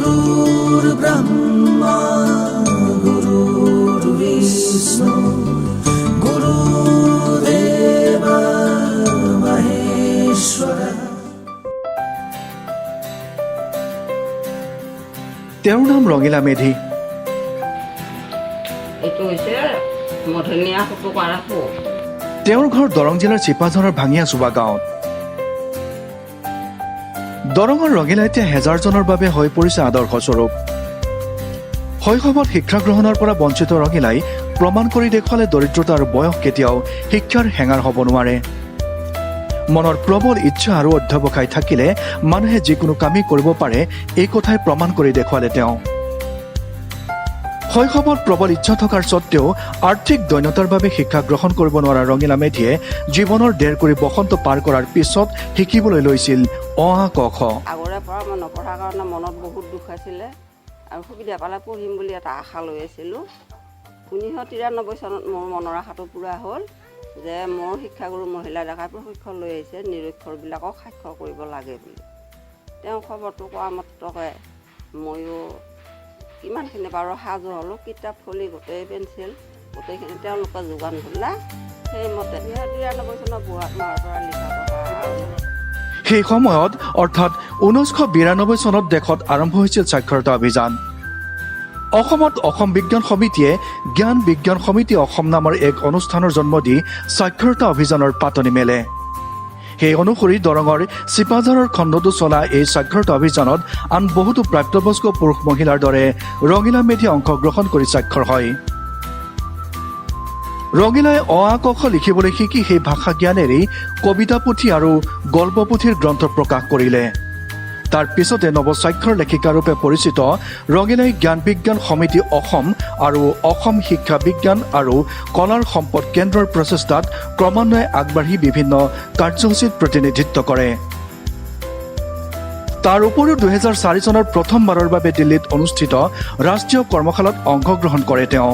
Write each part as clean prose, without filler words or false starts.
গুৰুৰ ব্ৰহ্মা গুৰুৰ বিষ্ণু গুৰুদেৱ মহেশ্বৰ। তেওঁৰ নাম ৰঙিলা মেধি। তেওঁৰ ঘৰ দৰং জিলাৰ চিপাঝাৰৰ ভাঙিয়া চুবা গাঁৱত। দৰঙৰ ৰঙিলা এতিয়া হেজাৰজনৰ বাবে হৈ পৰিছে আদৰ্শস্বৰূপ। শৈশৱত শিক্ষা গ্ৰহণৰ পৰা বঞ্চিত ৰঙিলাই প্ৰমাণ কৰি দেখুৱালে দৰিদ্ৰতা আৰু বয়স কেতিয়াও শিক্ষাৰ হেঙাৰ হ'ব নোৱাৰে। মনৰ প্ৰবল ইচ্ছা আৰু অধ্যৱসায় থাকিলে মানুহে যিকোনো কামেই কৰিব পাৰে, এই কথাই প্ৰমাণ কৰি দেখুৱালে তেওঁ। শৈশৱত প্ৰবল ইচ্ছা থকাৰ স্বত্বেও আৰ্থিক দৈন্যতাৰ বাবে শিক্ষা গ্ৰহণ কৰিব নোৱাৰা ৰঙিলা মেধিয়ে জীৱনৰ ডেৰ কৰি বসন্ত পাৰ কৰাৰ পিছত শিকিবলৈ লৈছিল অ আ ক খ। আগৰে পৰা মই নপঢ়াৰ কাৰণে মনত বহুত দুখ আছিলে আৰু সুবিধা পালে পঢ়িম বুলি এটা আশা লৈ আছিলোঁ। 1993 চনত মোৰ মনৰ আশাটো পূৰা হ'ল যে মোৰ শিক্ষাগুৰু মহিলা ডেকাই প্ৰশিক্ষণ লৈ আহিছে নিৰক্ষৰবিলাকক সাক্ষৰ কৰিব লাগে বুলি। তেওঁ খবৰটো কোৱা মাত্ৰকে ময়ো কিমানখিনি পাৰোঁ সাজু হ'লোঁ। কিতাপ ফলি গোটেই পেঞ্চিল গোটেইখিনি তেওঁলোকে যোগান ধৰিলে। সেইমতে 1993 চনত বহাগ মাহৰ পৰা লিখা পঢ়া। সেই সময়ত অৰ্থাৎ 1992 চনত দেশত আৰম্ভ হৈছিল সাক্ষৰতা অভিযান। অসমত অসম বিজ্ঞান সমিতিয়ে জ্ঞান বিজ্ঞান সমিতি অসম নামৰ এক অনুষ্ঠানৰ জন্ম দি সাক্ষৰতা অভিযানৰ পাতনি মেলে। সেই অনুসৰি দৰঙৰ চিপাঝাৰৰ খণ্ডটো চলা এই সাক্ষৰতা অভিযানত আন বহুতো প্ৰাপ্তবয়স্ক পুৰুষ মহিলাৰ দৰে ৰঙিলা মেধি অংশগ্ৰহণ কৰি স্বাক্ষৰ হয়। ৰঙিলাই অ আ ক খ লিখিবলৈ শিকি সেই ভাষা জ্ঞানেৰে কবিতা পুথি আৰু গল্প পুথিৰ গ্ৰন্থ প্ৰকাশ কৰিলে। তাৰ পিছতে নৱস্বাক্ষৰ লেখিকাৰূপে পৰিচিত ৰঙিলাই জ্ঞান বিজ্ঞান সমিতি অসম আৰু অসম শিক্ষা বিজ্ঞান আৰু কলাৰ সম্পদ কেন্দ্ৰৰ প্ৰচেষ্টাত ক্ৰমান্বয়ে আগবাঢ়ি বিভিন্ন কাৰ্যসূচীত প্ৰতিনিধিত্ব কৰে। তাৰ উপৰিও 2004 চনৰ প্ৰথমবাৰৰ বাবে দিল্লীত অনুষ্ঠিত ৰাষ্ট্ৰীয় কৰ্মশালাত অংশগ্ৰহণ কৰে তেওঁ।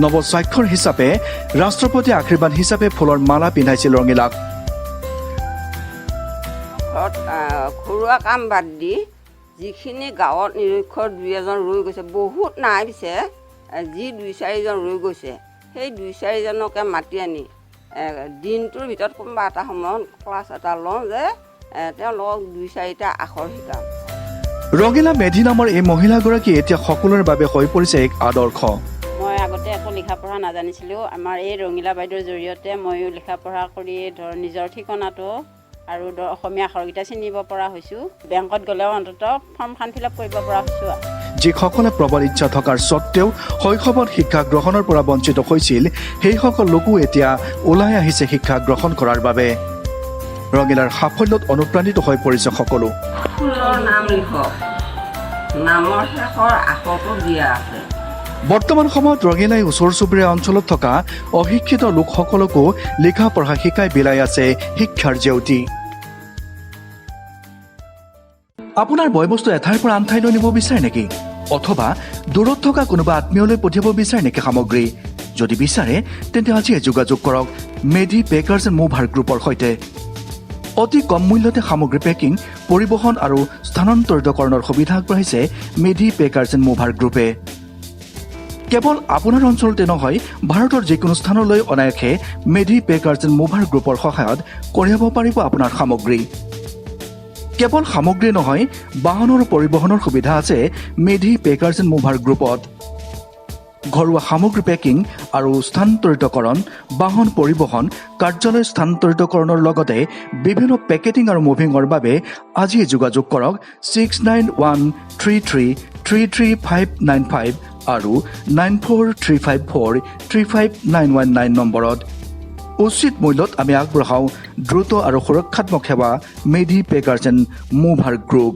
নৱস্বাক্ষৰ হিচাপে ৰাষ্ট্ৰপতি আশীৰ্বাদ হিচাপে ফুলৰ মালা পিন্ধাইছিল ৰঙিলাক। ঘৰুৱা কাম বাদ দি যিখিনি গাঁৱত নিৰক্ষৰ 2-এজন ৰৈ গৈছে, বহুত নাই পিছে, যি 2-4জন ৰৈ গৈছে সেই 2-4জনকে মাতি আনি দিনটোৰ ভিতৰত কোনোবা এটা সময়ত ক্লাছ এটা লওঁ যে তেওঁলোকক 2-4টা আখৰ শিকাম। ৰঙিলা মেধি নামৰ এই মহিলাগৰাকী এতিয়া সকলোৰে বাবে হৈ পৰিছে এক আদৰ্শ। মই আগতে একো লিখা পঢ়া নাজানিছিলোঁ। আমাৰ এই ৰঙিলা বাইদেউৰ জৰিয়তে ময়ো লিখা পঢ়া কৰি নিজৰ ঠিকনাটো আৰু অসমীয়া আখৰকেইটা চিনিব পৰা হৈছোঁ। বেংকত গ'লেও অন্ততঃ ফৰ্মখন ফিল আপ কৰিব পৰা হৈছোঁ। যিসকলে প্ৰবল ইচ্ছা থকাৰ স্বত্বেও শৈশৱত শিক্ষা গ্ৰহণৰ পৰা বঞ্চিত হৈছিল, সেইসকল লোকো এতিয়া ওলাই আহিছে শিক্ষা গ্ৰহণ কৰাৰ বাবে। ৰঙিলাৰ সাফল্যত অনুপ্ৰাণিত হৈ পৰিছে সকলো। বৰ্তমান সময়ত ৰঙিলাই ওচৰ চুবুৰীয়া অঞ্চলত থকা অশিক্ষিত লোকসকলকো লিখা পঢ়া শিকাই বিলাই আছে শিক্ষাৰ জেউতি। আপোনাৰ বয়বস্তু এঠাইৰ পৰা আন ঠাইলৈ নিব বিচাৰে নেকি? অথবা দূৰত থকা কোনোবা আত্মীয়লৈ পঠিয়াব বিচাৰে নেকি সামগ্ৰী? যদি বিচাৰে তেন্তে আজিয়ে যোগাযোগ কৰক মেধি পেকাৰ্ছ এণ্ড মুভাৰ গ্ৰুপৰ সৈতে। অতি কম মূল্যতে সামগ্ৰী পেকিং, পৰিবহণ আৰু স্থানান্তৰিতকৰণৰ সুবিধা আগবঢ়াইছে মেধি পেকাৰ্ছ এণ্ড মুভাৰ গ্ৰুপে। কেৱল আপোনাৰ অঞ্চলতে নহয়, ভাৰতৰ যিকোনো স্থানলৈ অনায়াসে মেধি পেকাৰ্ছ এণ্ড মুভাৰ গ্ৰুপৰ সহায়ত কঢ়িয়াব পাৰিব আপোনাৰ সামগ্ৰী। কেৱল সামগ্ৰী নহয়, বাহনৰ পৰিবহণৰ সুবিধা আছে মেধি পেকাৰ্ছ এণ্ড মুভাৰ গ্ৰুপত। ঘৰুৱা সামগ্ৰী পেকিং আৰু স্থানান্তৰিতকৰণ, বাহন পৰিবহণ, কাৰ্যালয় স্থানান্তৰিতকৰণৰ লগতে বিভিন্ন পেকেটিং আৰু মুভিঙৰ বাবে আজিয়ে যোগাযোগ কৰক 6913333595 আৰু 9435435919 নম্বৰত। উচিত মূল্যত আমি আগবঢ়াওঁ দ্ৰুত আৰু সুৰক্ষাত্মক সেৱা Medhi packers and mover group.